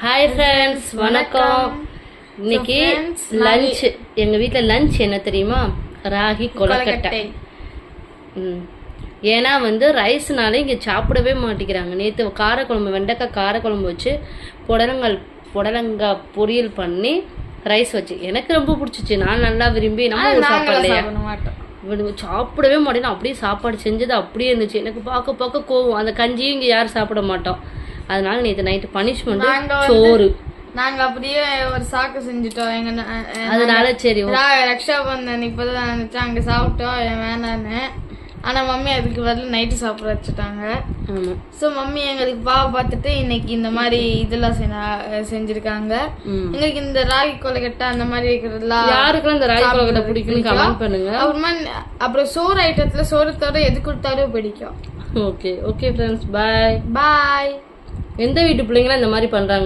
Hi friends, வணக்கம். இன்னைக்கு lunch, எங்கள் வீட்டில் லஞ்ச் என்ன தெரியுமா? ராகி கொலக்கட்டை. ஏன்னா ரைஸ்னால இங்கே சாப்பிடவே மாட்டேங்கிறாங்க. நேற்று காரக்குழம்பு, வெண்டைக்காய் காரக்குழம்பு வச்சு புடலங்காய் பொரியல் பண்ணி ரைஸ் வச்சு எனக்கு ரொம்ப பிடிச்சிச்சு. நான் நல்லா விரும்பி நம்ம சாப்பிடலையா சாப்பிடவே மாட்டேன். அப்படியே சாப்பாடு செஞ்சது அப்படியே இருந்துச்சு. எனக்கு பார்க்க கோவம். அந்த கஞ்சியும் இங்கே யாரும் சாப்பிட மாட்டோம். அதனால நேற்று நைட்டு பனிஷ்மெண்ட் சோறு. நாங்க அப்படியே ஒரு சாக்கு செஞ்சுட்டோம். எங்க அதனால சரி ரக்ஷா பந்தன் இப்பதான் நினைச்சா அங்க சாப்பிட்டோம் வேணான்னு. ஆனா மம்மி அதுக்கு பதில் நைட்டு சாப்பிட வச்சுட்டாங்க. ஸோ மம்மி எங்களுக்கு பார்த்துட்டு இன்னைக்கு இந்த மாதிரி இதெல்லாம் செஞ்சிருக்காங்க. எங்களுக்கு இந்த ராகி கொலக்கட்டை அந்த மாதிரி இருக்கிறதுலாம் யாருக்கெல்லாம் இந்த ராகி கொலக்கட்டை பிடிக்கும் கமெண்ட் பண்ணுங்க. அப்புறம் சோறு ஐட்டத்துல சோறத்தோட எது கொடுத்தாலும் பிடிக்கும். ஓகே ஃப்ரெண்ட்ஸ், பாய். பாய். எந்த வீட்டு பிள்ளைங்களும் இந்த மாதிரி பண்றாங்க?